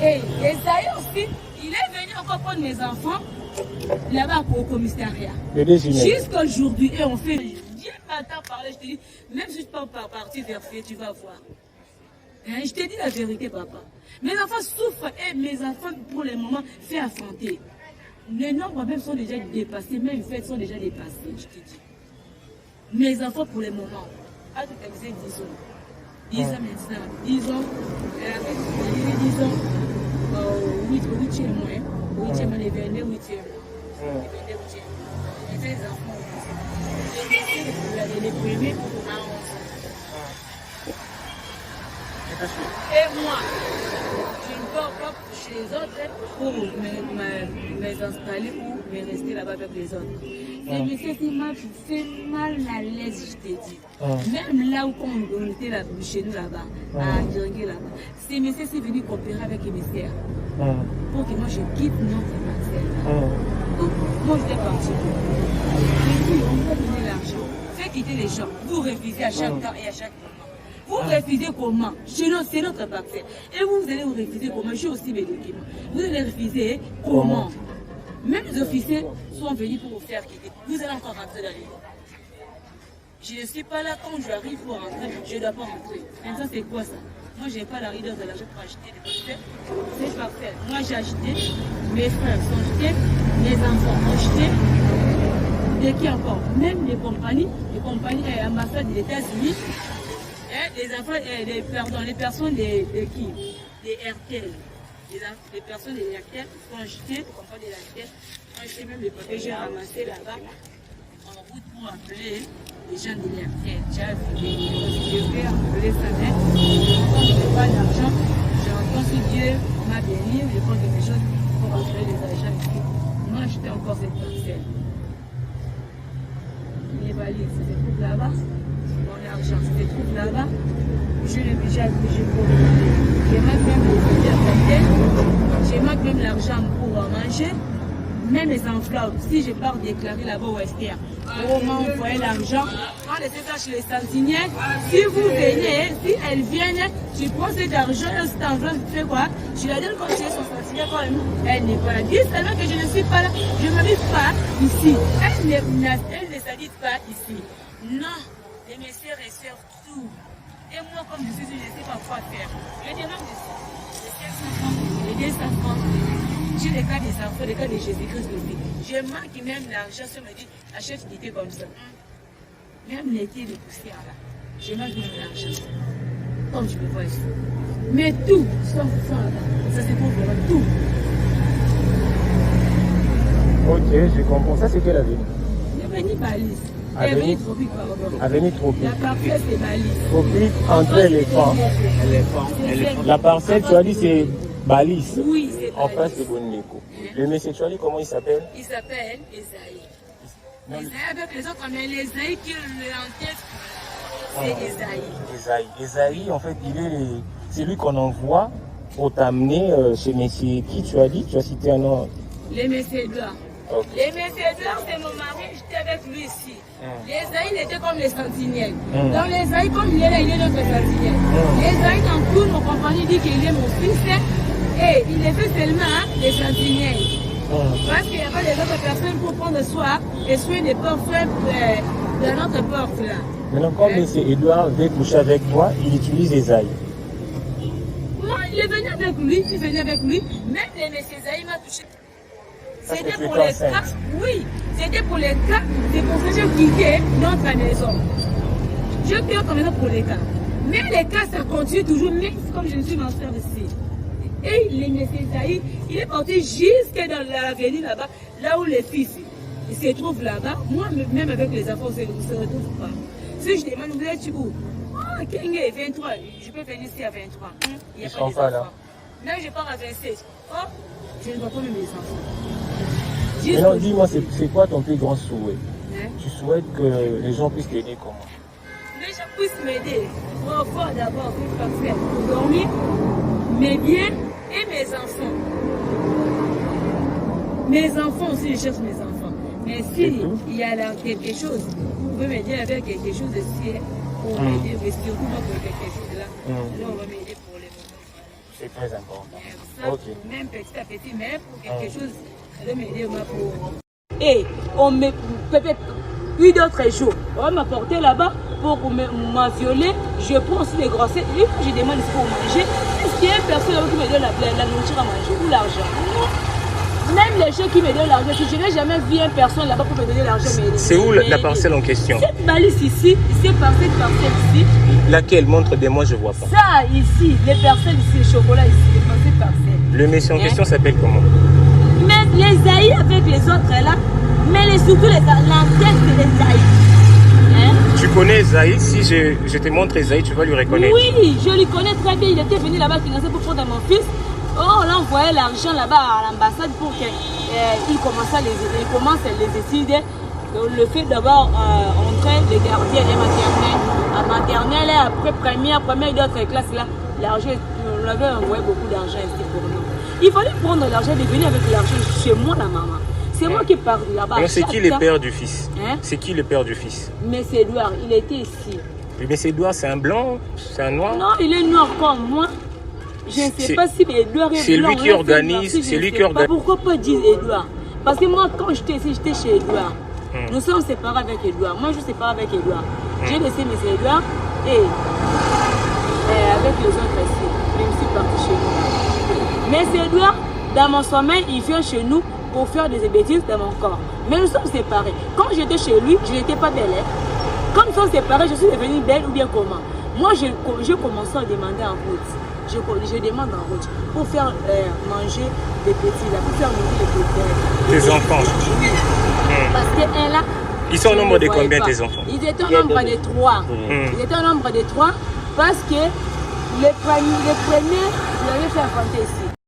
Et Esaïe aussi, il est venu encore prendre mes enfants là-bas au commissariat. Jusqu'aujourd'hui, et on fait. Dieu m'entend parler, je te dis, même si je ne peux pas partir vers Fé, tu vas voir. Hein, je te dis la vérité, papa. Mes enfants souffrent et mes enfants, pour le moment, fait affronter. Les nombres même sont déjà dépassés, même les fêtes sont déjà dépassées, je te dis. Mes enfants, pour le moment, à tout exercer 10 ans. 10 ans maintenant, 10 ans, avec 10 ans, au 8e mois, au 8e mois, les 22 8e mois. Les 22 8e. Les enfants, les premiers à 11 ans. Et moi, je ne pars pas chez les autres pour m'installer ou me rester là-bas avec les autres. Et monsieur, c'est mal, fait mal à l'aise, je t'ai dit. Même là où on était là, chez nous là-bas, à Djangé là-bas, c'est monsieur c'est venu coopérer avec les mystères pour que moi je quitte notre parcelle. Donc, moi je t'ai parti. Et puis, on va donner l'argent. Faites quitter les gens. Vous refusez à chaque temps et à chaque moment. Vous refusez comment? C'est notre parcelle. Et vous allez vous refuser comment? J'ai aussi mes documents. Vous allez refuser comment? Même les officiers sont venus pour vous faire quitter. Vous allez encore rentrer dans les lois. Je ne suis pas là quand j'arrive pour rentrer. Je ne dois pas rentrer. Maintenant, c'est quoi ça? Moi, je n'ai pas la rigueur de l'argent pour acheter des parcelles. C'est parfait. Moi, j'ai acheté. Mes frères sont achetés. Mes enfants ont acheté. Et qui encore? Même les compagnies ambassades des États-Unis. Les enfants, les personnes de qui? Des RTL. Les personnes de RTL ont acheté, les compagnies de RTL ont acheté même les papiers que j'ai ramassés là-bas en route pour appeler les gens de RTL. Je vais appeler ça, mais quand je n'ai pas d'argent, j'entends si Dieu m'a béni, je prends quelque chose pour appeler les agents ici. Moi, acheté encore cette parcelle. Les valises, se trouvent là-bas. Mon argent se trouve là-bas. Je l'ai déjà obligé pour j'ai même l'argent pour manger. Même les enfants, si je pars déclarer là-bas au STR, pour m'envoyer l'argent, quand les ça chez les sentinelles, si vous venez, si elles viennent, tu prends cet argent, cet argent, tu fais quoi? Je la donne quand tu es son sentinelle, quand elle n'est pas là. Dis seulement que je ne suis pas là, je ne m'habite pas ici. Elle ne s'habite pas ici. Non, les messieurs resservent tout. Et moi, comme je suis, je ne sais pas quoi faire. Je demande les 200 francs. J'ai les cas des enfants, les cas de Jésus-Christ aussi. Je manque même l'argent, ça me dit, achète une idée comme ça. Même l'été de poussière là, je manque même l'argent. Comme tu peux voir ici. Mais tout, sauf ça là, ça c'est pour vraiment tout. Ok, je comprends. Ça c'est quelle avenue? L'avenue Balise. Avenue Tropique, pardon. Avenue Tropique. La parcelle c'est Balise. Tropique entre éléphants. La parcelle, tu as dit c'est Balise. Oui, c'est Balise. En face de Boneko. Le monsieur, tu as dit comment il s'appelle? Il s'appelle Esaïe. Esaïe avec les autres, mais l'Esaïe qui est en tête, c'est Esaïe. Esaïe, en fait, c'est lui qu'on envoie pour t'amener chez monsieur qui tu as dit? Tu as cité un nom? Les messieurs Edouard. Okay. Les messieurs Edouard, c'est mon mari, j'étais avec lui ici. L'Esaïe, il était comme les sentinelles. Donc l'Esaïe, comme il est là, il est notre sentinelle. L'Esaïe, dans toutes nos compagnies, dit qu'il est mon fils. Et il est fait seulement des sentinelles. Parce qu'il n'y a pas des autres personnes pour prendre soin et soin des portes de notre porte là. Maintenant, comme M. Edouard veut coucher avec toi, il utilise Esaïe. Moi, il est venu avec lui, il venait avec lui. Même les M. Esaïe m'a touché. C'était pour les cas, oui, c'était pour les cas, c'est pour ça que j'ai quitté notre maison. Je quitte notre maison pour les cas. Mais les cas, ça continue toujours, même comme je ne suis ma soeur ici. Et les messieurs Esaïe, il est parti jusque dans l'avenue là-bas, là où les fils se trouvent là-bas. Moi, même avec les enfants, on ne se retrouve pas. Si je demande, vous êtes où? Oh, Kenge, 23, je peux venir ici à 23. Il n'y a pas des enfants. Même je pars à 26. Oh, je ne vois pas même les enfants. Maintenant, dis-moi, c'est quoi ton plus grand souhait? Tu souhaites que les gens puissent t'aider comment? Les gens puissent m'aider. Pour d'abord, pour dormir, mes biens et mes enfants. Mes enfants aussi, je cherche mes enfants. Mais s'il y a là quelque chose, vous pouvez m'aider avec quelque chose ici pour m'aider, mais surtout moi pour quelque chose là. Là, on va m'aider pour les moments. C'est très important. Ça, Ok. même petit à petit, mais pour quelque chose, ça doit m'aider moi pour... Et on me... Puis d'autres jours, on va m'apporter là-bas pour m'a violé. Je prends aussi des grossesses. Lui, je demande ici pour manger. Est-ce qu'il y a une personne qui me donne la nourriture à manger ou l'argent? Non. Même les gens qui me donnent l'argent, je n'ai jamais vu une personne là-bas pour me donner l'argent. C'est où la parcelle en question? Cette balise ici, c'est par cette parcelle ici. Laquelle? Montre-moi, je vois pas. Ça ici, les parcelles ici, le chocolat ici, c'est par cette parcelle. Le monsieur en question s'appelle comment? Mais les Zaï avec les autres là, mais surtout la tête de les Zaï. Hein? Tu connais Zaï? Si je te montre Zaï, tu vas lui reconnaître. Oui, je lui connais très bien. Il était venu là-bas financer pour prendre mon fils. Oh, on l'a envoyé l'argent là-bas à l'ambassade pour qu'il commence à les études. Le fait d'avoir entré les gardiens et maternelles. À maternelle et après première et d'autres classes là, l'argent, on avait envoyé beaucoup d'argent ici pour nous. Il fallait prendre l'argent et venir avec l'argent chez moi, la maman. C'est moi qui pars là-bas. C'est qui le père du fils? Hein? C'est qui le père du fils? Mais c'est Edouard, il était ici. Mais c'est Edouard, c'est un blanc? C'est un noir? Non, il est noir comme moi. Je ne sais pas si Edouard est blanc. C'est lui qui organise. C'est lui qui organise. Pourquoi pas dire Edouard? Parce que moi, quand j'étais ici, j'étais chez Edouard. Nous sommes séparés avec Edouard. Moi, je suis séparée avec Edouard. J'ai laissé mes Edouard et avec les autres ici. Je me suis partie chez nous. Mais c'est Edouard, dans mon sommeil, il vient chez nous pour faire des bêtises dans mon corps. Mais nous sommes séparés. Quand j'étais chez lui, je n'étais pas belle. Quand nous sommes séparés, je suis devenue belle ou bien comment? Moi, j'ai commencé à demander en route. Je demande en route pour faire manger des petits, là, pour faire nourrir les petits. Tes enfants? Oui. Parce qu'elle là. Ils sont au nombre de combien tes enfants? Ils étaient au nombre de 3. Ils étaient au nombre de 3 parce que les premiers, je l'avais fait affronter ici.